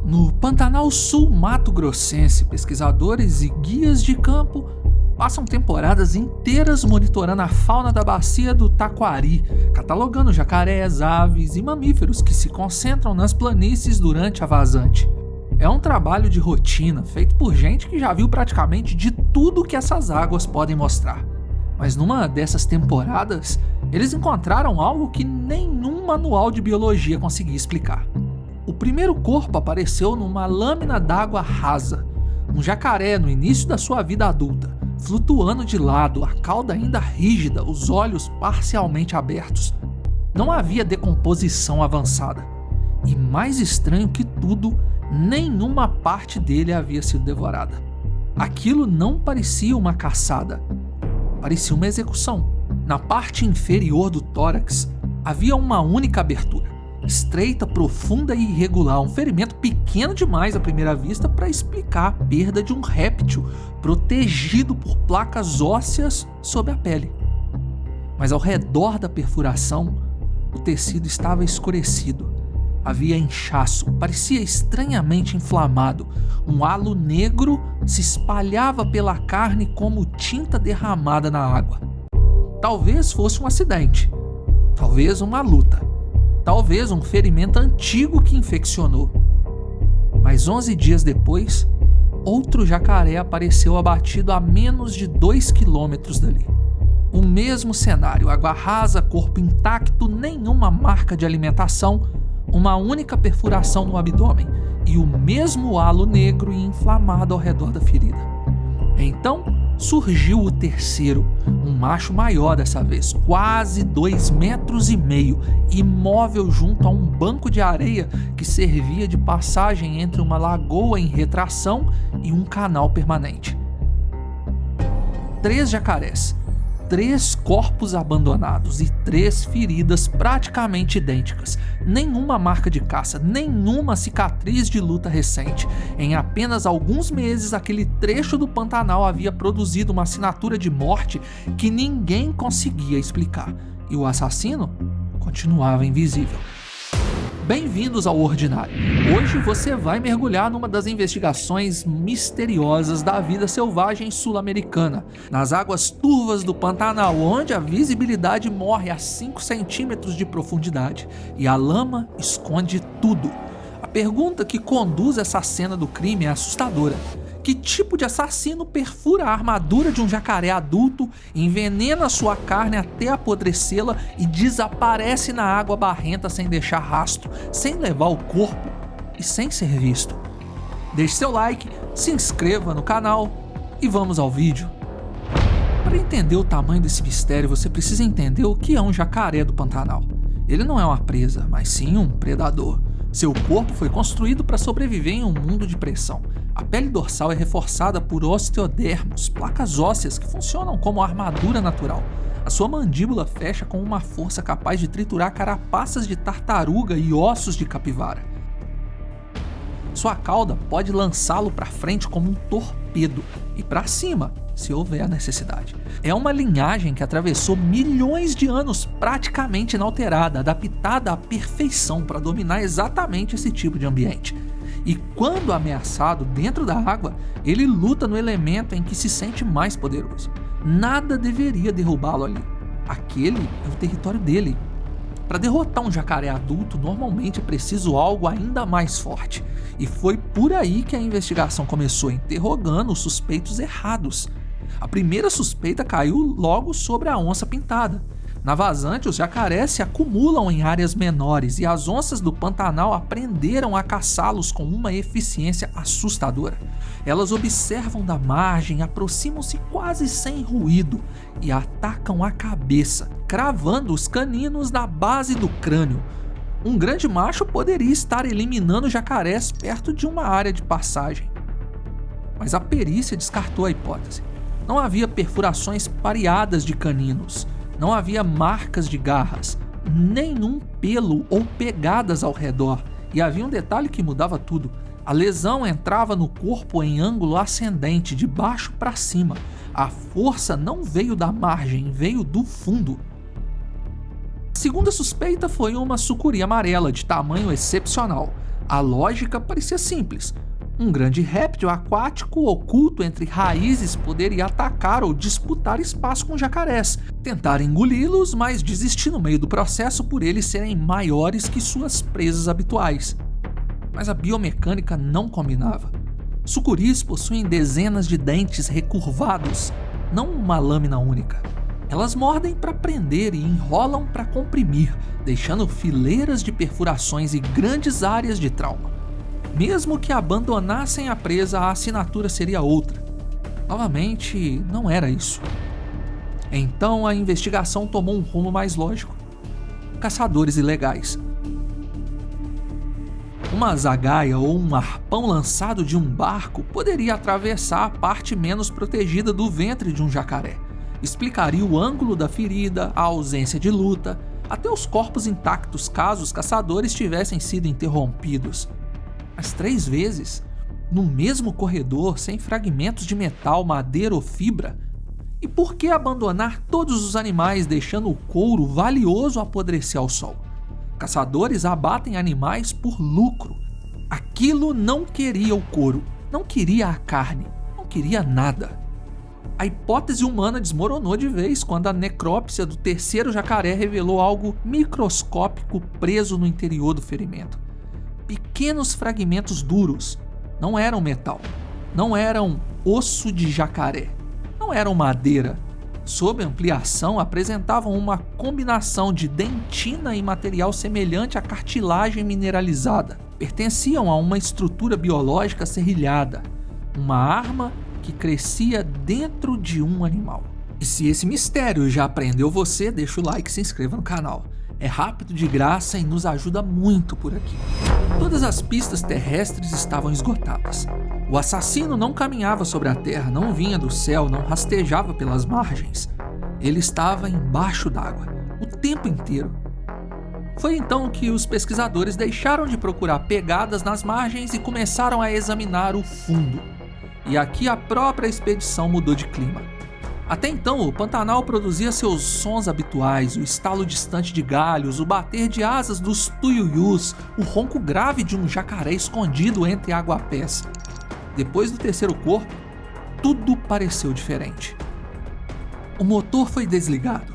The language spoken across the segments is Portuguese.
No Pantanal Sul Mato-Grossense, pesquisadores e guias de campo passam temporadas inteiras monitorando a fauna da bacia do Taquari, catalogando jacarés, aves e mamíferos que se concentram nas planícies durante a vazante. É um trabalho de rotina, feito por gente que já viu praticamente de tudo que essas águas podem mostrar. Mas numa dessas temporadas, eles encontraram algo que nenhum manual de biologia conseguia explicar. O primeiro corpo apareceu numa lâmina d'água rasa, um jacaré no início da sua vida adulta, flutuando de lado, a cauda ainda rígida, os olhos parcialmente abertos. Não havia decomposição avançada. E mais estranho que tudo, nenhuma parte dele havia sido devorada. Aquilo não parecia uma caçada, parecia uma execução. Na parte inferior do tórax havia uma única abertura, estreita, profunda e irregular, um ferimento pequeno demais à primeira vista para explicar a perda de um réptil protegido por placas ósseas sob a pele. Mas ao redor da perfuração, o tecido estava escurecido. Havia inchaço, parecia estranhamente inflamado. Um halo negro se espalhava pela carne como tinta derramada na água. Talvez fosse um acidente, talvez uma luta, talvez um ferimento antigo que infeccionou. Mas 11 dias depois, outro jacaré apareceu abatido a menos de 2 quilômetros dali. O mesmo cenário, água rasa, corpo intacto, nenhuma marca de alimentação, uma única perfuração no abdômen e o mesmo halo negro e inflamado ao redor da ferida. Então surgiu o terceiro, um macho maior dessa vez, quase 2,5 metros, imóvel junto a um banco de areia que servia de passagem entre uma lagoa em retração e um canal permanente. 3 jacarés, 3 corpos abandonados e 3 feridas praticamente idênticas. Nenhuma marca de caça, nenhuma cicatriz de luta recente. Em apenas alguns meses, aquele trecho do Pantanal havia produzido uma assinatura de morte que ninguém conseguia explicar. E o assassino continuava invisível. Bem-vindos ao Ordinário. Hoje você vai mergulhar numa das investigações misteriosas da vida selvagem sul-americana, nas águas turvas do Pantanal, onde a visibilidade morre a 5 centímetros de profundidade e a lama esconde tudo. A pergunta que conduz essa cena do crime é assustadora. Que tipo de assassino perfura a armadura de um jacaré adulto, envenena sua carne até apodrecê-la e desaparece na água barrenta sem deixar rastro, sem levar o corpo e sem ser visto? Deixe seu like, se inscreva no canal e vamos ao vídeo. Para entender o tamanho desse mistério, você precisa entender o que é um jacaré do Pantanal. Ele não é uma presa, mas sim um predador. Seu corpo foi construído para sobreviver em um mundo de pressão. A pele dorsal é reforçada por osteodermos, placas ósseas que funcionam como armadura natural. A sua mandíbula fecha com uma força capaz de triturar carapaças de tartaruga e ossos de capivara. Sua cauda pode lançá-lo para frente como um torpedo e para cima, se houver necessidade. É uma linhagem que atravessou milhões de anos praticamente inalterada, adaptada à perfeição para dominar exatamente esse tipo de ambiente. E quando ameaçado dentro da água, ele luta no elemento em que se sente mais poderoso. Nada deveria derrubá-lo ali. Aquele é o território dele. Para derrotar um jacaré adulto, normalmente é preciso algo ainda mais forte. E foi por aí que a investigação começou, interrogando os suspeitos errados. A primeira suspeita caiu logo sobre a onça pintada. Na vazante, os jacarés se acumulam em áreas menores e as onças do Pantanal aprenderam a caçá-los com uma eficiência assustadora. Elas observam da margem, aproximam-se quase sem ruído e atacam a cabeça, cravando os caninos na base do crânio. Um grande macho poderia estar eliminando jacarés perto de uma área de passagem. Mas a perícia descartou a hipótese. Não havia perfurações pareadas de caninos. Não havia marcas de garras, nenhum pelo ou pegadas ao redor. E havia um detalhe que mudava tudo. A lesão entrava no corpo em ângulo ascendente, de baixo para cima. A força não veio da margem, veio do fundo. A segunda suspeita foi uma sucuri amarela de tamanho excepcional. A lógica parecia simples. Um grande réptil aquático oculto entre raízes poderia atacar ou disputar espaço com jacarés, tentar engoli-los, mas desistir no meio do processo por eles serem maiores que suas presas habituais. Mas a biomecânica não combinava. Sucuris possuem dezenas de dentes recurvados, não uma lâmina única. Elas mordem para prender e enrolam para comprimir, deixando fileiras de perfurações e grandes áreas de trauma. Mesmo que abandonassem a presa, a assinatura seria outra. Novamente, não era isso. Então a investigação tomou um rumo mais lógico. Caçadores ilegais. Uma zagaia ou um arpão lançado de um barco poderia atravessar a parte menos protegida do ventre de um jacaré. Explicaria o ângulo da ferida, a ausência de luta, até os corpos intactos caso os caçadores tivessem sido interrompidos. Mas 3 vezes, no mesmo corredor, sem fragmentos de metal, madeira ou fibra? E por que abandonar todos os animais, deixando o couro valioso apodrecer ao sol? Caçadores abatem animais por lucro. Aquilo não queria o couro, não queria a carne, não queria nada. A hipótese humana desmoronou de vez quando a necrópsia do terceiro jacaré revelou algo microscópico preso no interior do ferimento. Pequenos fragmentos duros. Não eram metal, não eram osso de jacaré, não eram madeira. Sob ampliação, apresentavam uma combinação de dentina e material semelhante à cartilagem mineralizada. Pertenciam a uma estrutura biológica serrilhada, uma arma que crescia dentro de um animal. E se esse mistério já prendeu você, deixa o like e se inscreva no canal. É rápido, de graça e nos ajuda muito por aqui. Todas as pistas terrestres estavam esgotadas. O assassino não caminhava sobre a terra, não vinha do céu, não rastejava pelas margens. Ele estava embaixo d'água, o tempo inteiro. Foi então que os pesquisadores deixaram de procurar pegadas nas margens e começaram a examinar o fundo. E aqui a própria expedição mudou de clima. Até então, o Pantanal produzia seus sons habituais, o estalo distante de galhos, o bater de asas dos tuiuius, o ronco grave de um jacaré escondido entre aguapés. Depois do terceiro corpo, tudo pareceu diferente. O motor foi desligado.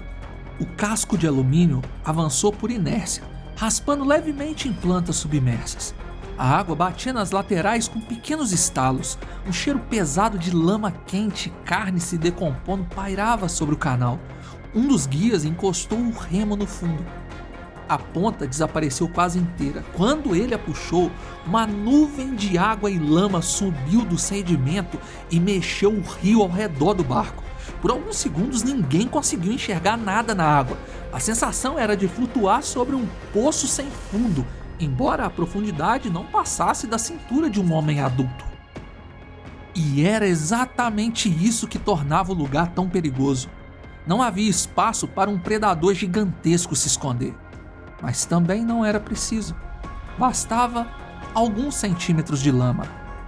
O casco de alumínio avançou por inércia, raspando levemente em plantas submersas. A água batia nas laterais com pequenos estalos. Um cheiro pesado de lama quente e carne se decompondo pairava sobre o canal. Um dos guias encostou o remo no fundo. A ponta desapareceu quase inteira. Quando ele a puxou, uma nuvem de água e lama subiu do sedimento e mexeu o rio ao redor do barco. Por alguns segundos ninguém conseguiu enxergar nada na água. A sensação era de flutuar sobre um poço sem fundo, embora a profundidade não passasse da cintura de um homem adulto. E era exatamente isso que tornava o lugar tão perigoso. Não havia espaço para um predador gigantesco se esconder. Mas também não era preciso. Bastava alguns centímetros de lama.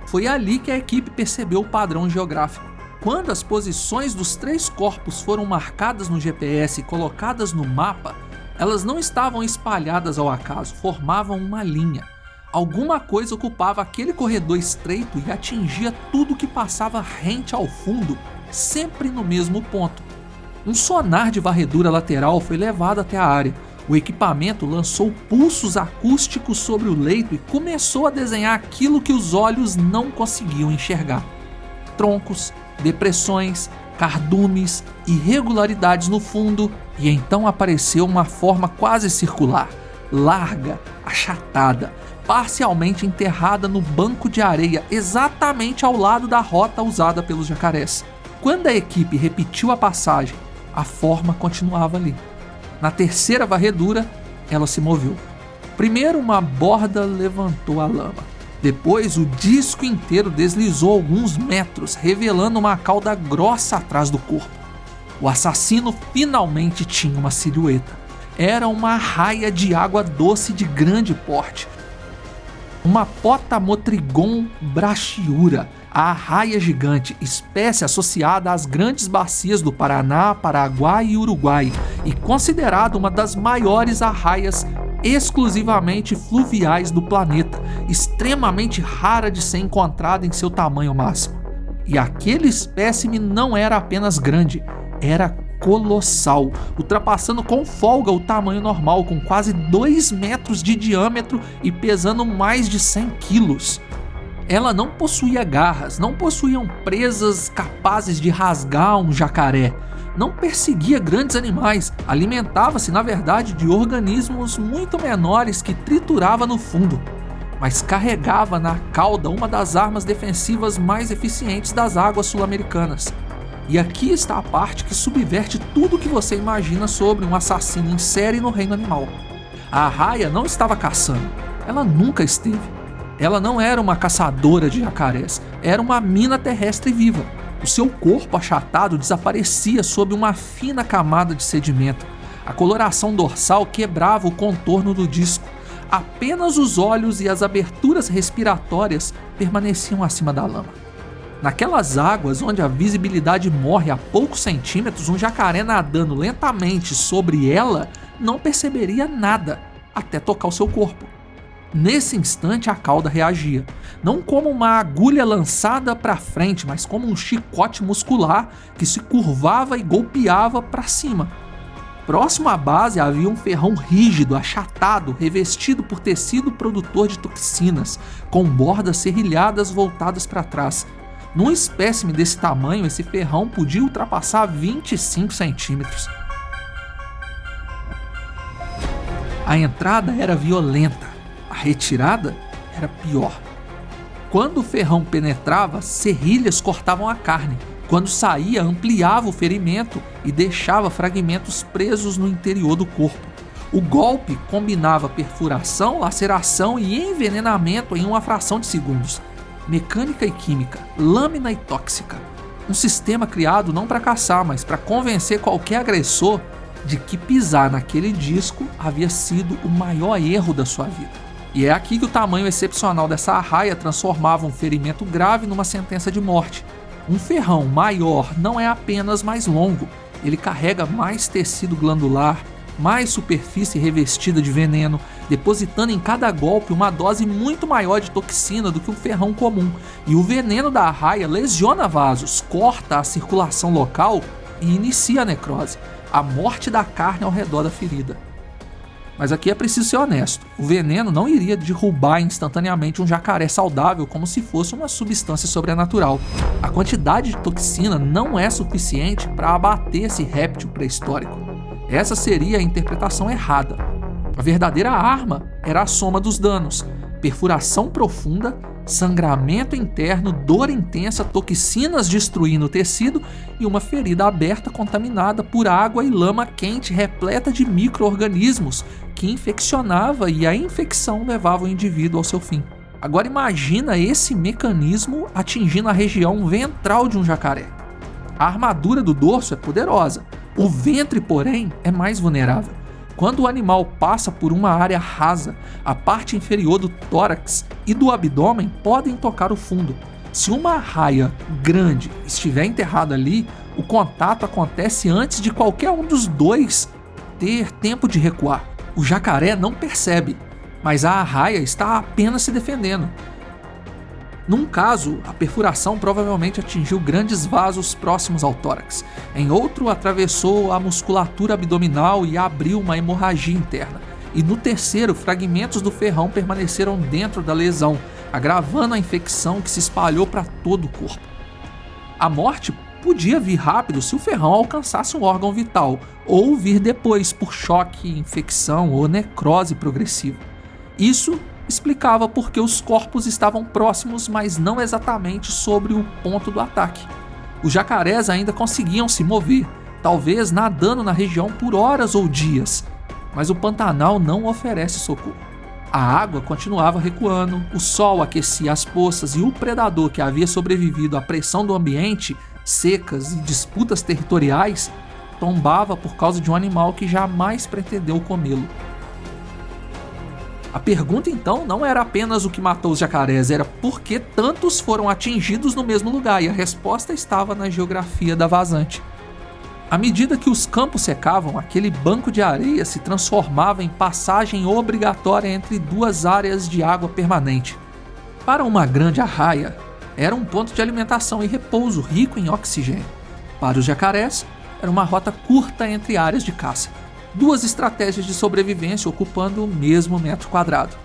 Foi ali que a equipe percebeu o padrão geográfico. Quando as posições dos 3 corpos foram marcadas no GPS e colocadas no mapa, elas não estavam espalhadas ao acaso, formavam uma linha. Alguma coisa ocupava aquele corredor estreito e atingia tudo que passava rente ao fundo, sempre no mesmo ponto. Um sonar de varredura lateral foi levado até a área. O equipamento lançou pulsos acústicos sobre o leito e começou a desenhar aquilo que os olhos não conseguiam enxergar. Troncos, depressões, cardumes, irregularidades no fundo, e então apareceu uma forma quase circular, larga, achatada, parcialmente enterrada no banco de areia exatamente ao lado da rota usada pelos jacarés. Quando a equipe repetiu a passagem, a forma continuava ali. Na terceira varredura, ela se moveu. Primeiro, uma borda levantou a lama. Depois, o disco inteiro deslizou alguns metros, revelando uma cauda grossa atrás do corpo. O assassino finalmente tinha uma silhueta. Era uma arraia de água doce de grande porte. Uma Potamotrigon brachyura, a arraia gigante, espécie associada às grandes bacias do Paraná, Paraguai e Uruguai, e considerada uma das maiores arraias exclusivamente fluviais do planeta, extremamente rara de ser encontrada em seu tamanho máximo. E aquele espécime não era apenas grande, era colossal, ultrapassando com folga o tamanho normal, com quase 2 metros de diâmetro e pesando mais de 100 quilos. Ela não possuía garras, não possuíam presas capazes de rasgar um jacaré, não perseguia grandes animais, alimentava-se na verdade de organismos muito menores que triturava no fundo, mas carregava na cauda uma das armas defensivas mais eficientes das águas sul-americanas. E aqui está a parte que subverte tudo o que você imagina sobre um assassino em série no reino animal. A arraia não estava caçando, ela nunca esteve. Ela não era uma caçadora de jacarés, era uma mina terrestre viva. O seu corpo achatado desaparecia sob uma fina camada de sedimento. A coloração dorsal quebrava o contorno do disco. Apenas os olhos e as aberturas respiratórias permaneciam acima da lama. Naquelas águas onde a visibilidade morre a poucos centímetros, um jacaré nadando lentamente sobre ela não perceberia nada até tocar o seu corpo. Nesse instante a cauda reagia, não como uma agulha lançada para frente, mas como um chicote muscular que se curvava e golpeava para cima. Próximo à base havia um ferrão rígido, achatado, revestido por tecido produtor de toxinas, com bordas serrilhadas voltadas para trás. Num espécime desse tamanho, esse ferrão podia ultrapassar 25 centímetros. A entrada era violenta, a retirada era pior. Quando o ferrão penetrava, serrilhas cortavam a carne. Quando saía, ampliava o ferimento e deixava fragmentos presos no interior do corpo. O golpe combinava perfuração, laceração e envenenamento em uma fração de segundos. Mecânica e química, lâmina e tóxica. Um sistema criado não para caçar, mas para convencer qualquer agressor de que pisar naquele disco havia sido o maior erro da sua vida. E é aqui que o tamanho excepcional dessa arraia transformava um ferimento grave numa sentença de morte. Um ferrão maior não é apenas mais longo, ele carrega mais tecido glandular, mais superfície revestida de veneno, depositando em cada golpe uma dose muito maior de toxina do que um ferrão comum. E o veneno da arraia lesiona vasos, corta a circulação local e inicia a necrose, a morte da carne ao redor da ferida. Mas aqui é preciso ser honesto, o veneno não iria derrubar instantaneamente um jacaré saudável como se fosse uma substância sobrenatural. A quantidade de toxina não é suficiente para abater esse réptil pré-histórico. Essa seria a interpretação errada. A verdadeira arma era a soma dos danos: perfuração profunda, sangramento interno, dor intensa, toxinas destruindo o tecido e uma ferida aberta contaminada por água e lama quente repleta de micro-organismos que infeccionava, e a infecção levava o indivíduo ao seu fim. Agora imagina esse mecanismo atingindo a região ventral de um jacaré. A armadura do dorso é poderosa, o ventre, porém, é mais vulnerável. Quando o animal passa por uma área rasa, a parte inferior do tórax e do abdômen podem tocar o fundo. Se uma arraia grande estiver enterrada ali, o contato acontece antes de qualquer um dos dois ter tempo de recuar. O jacaré não percebe, mas a arraia está apenas se defendendo. Num caso, a perfuração provavelmente atingiu grandes vasos próximos ao tórax. Em outro, atravessou a musculatura abdominal e abriu uma hemorragia interna. E no terceiro, fragmentos do ferrão permaneceram dentro da lesão, agravando a infecção que se espalhou para todo o corpo. A morte podia vir rápido se o ferrão alcançasse um órgão vital, ou vir depois por choque, infecção ou necrose progressiva. Isso explicava por que os corpos estavam próximos, mas não exatamente sobre o ponto do ataque. Os jacarés ainda conseguiam se mover, talvez nadando na região por horas ou dias, mas o Pantanal não oferece socorro. A água continuava recuando, o sol aquecia as poças e o predador que havia sobrevivido à pressão do ambiente, secas e disputas territoriais, tombava por causa de um animal que jamais pretendeu comê-lo. A pergunta então não era apenas o que matou os jacarés, era por que tantos foram atingidos no mesmo lugar, e a resposta estava na geografia da vazante. À medida que os campos secavam, aquele banco de areia se transformava em passagem obrigatória entre duas áreas de água permanente. Para uma grande arraia, era um ponto de alimentação e repouso rico em oxigênio. Para os jacarés, era uma rota curta entre áreas de caça. Duas estratégias de sobrevivência ocupando o mesmo metro quadrado.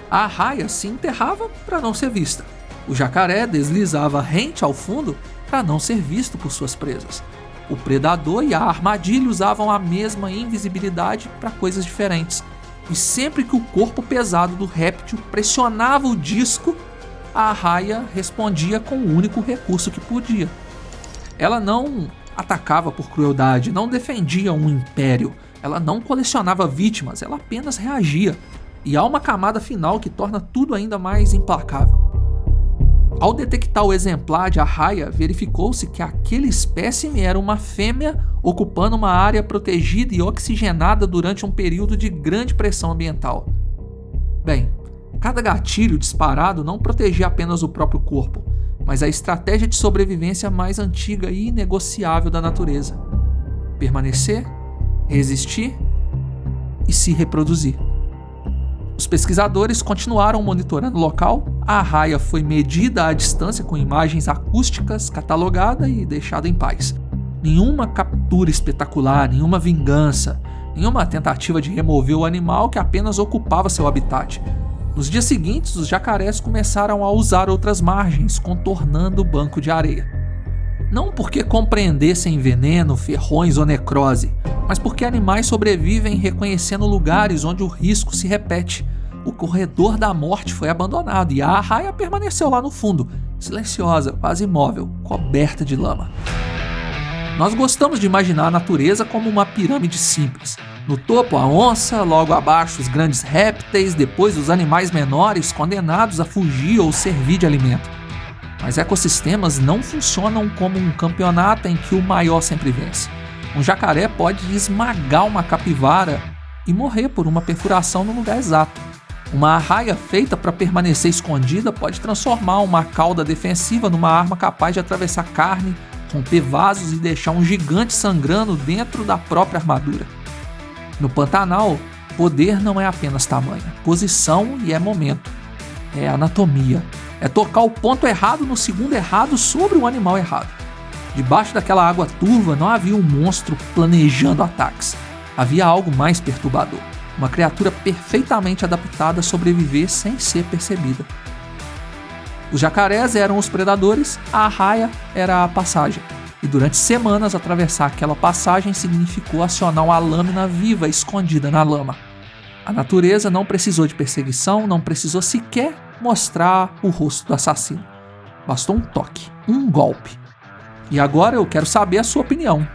A arraia se enterrava para não ser vista. O jacaré deslizava rente ao fundo para não ser visto por suas presas. O predador e a armadilha usavam a mesma invisibilidade para coisas diferentes. E sempre que o corpo pesado do réptil pressionava o disco, a arraia respondia com o único recurso que podia. Ela não atacava por crueldade, não defendia um império, ela não colecionava vítimas, ela apenas reagia. E há uma camada final que torna tudo ainda mais implacável. Ao detectar o exemplar de arraia, verificou-se que aquele espécime era uma fêmea ocupando uma área protegida e oxigenada durante um período de grande pressão ambiental. Bem, cada gatilho disparado não protegia apenas o próprio corpo, mas a estratégia de sobrevivência mais antiga e inegociável da natureza: permanecer, resistir e se reproduzir. Os pesquisadores continuaram monitorando o local. A arraia foi medida à distância com imagens acústicas, catalogada e deixada em paz. Nenhuma captura espetacular, nenhuma vingança, nenhuma tentativa de remover o animal que apenas ocupava seu habitat. Nos dias seguintes, os jacarés começaram a usar outras margens, contornando o banco de areia. Não porque compreendessem veneno, ferrões ou necrose, mas porque animais sobrevivem reconhecendo lugares onde o risco se repete. O corredor da morte foi abandonado e a arraia permaneceu lá no fundo, silenciosa, quase imóvel, coberta de lama. Nós gostamos de imaginar a natureza como uma pirâmide simples. No topo a onça, logo abaixo os grandes répteis, depois os animais menores condenados a fugir ou servir de alimento. Mas ecossistemas não funcionam como um campeonato em que o maior sempre vence. Um jacaré pode esmagar uma capivara e morrer por uma perfuração no lugar exato. Uma arraia feita para permanecer escondida pode transformar uma cauda defensiva numa arma capaz de atravessar carne, romper vasos e deixar um gigante sangrando dentro da própria armadura. No Pantanal, poder não é apenas tamanho, posição e é momento. É anatomia. É tocar o ponto errado no segundo errado sobre o animal errado. Debaixo daquela água turva não havia um monstro planejando ataques. Havia algo mais perturbador. Uma criatura perfeitamente adaptada a sobreviver sem ser percebida. Os jacarés eram os predadores, a arraia era a passagem. E durante semanas atravessar aquela passagem significou acionar uma lâmina viva escondida na lama. A natureza não precisou de perseguição, não precisou sequer mostrar o rosto do assassino. Bastou um toque, um golpe. E agora eu quero saber a sua opinião.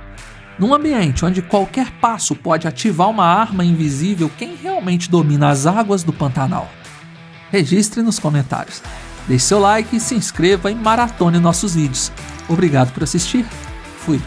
Num ambiente onde qualquer passo pode ativar uma arma invisível, quem realmente domina as águas do Pantanal? Registre nos comentários. Deixe seu like e se inscreva e maratone nossos vídeos. Obrigado por assistir. Fui.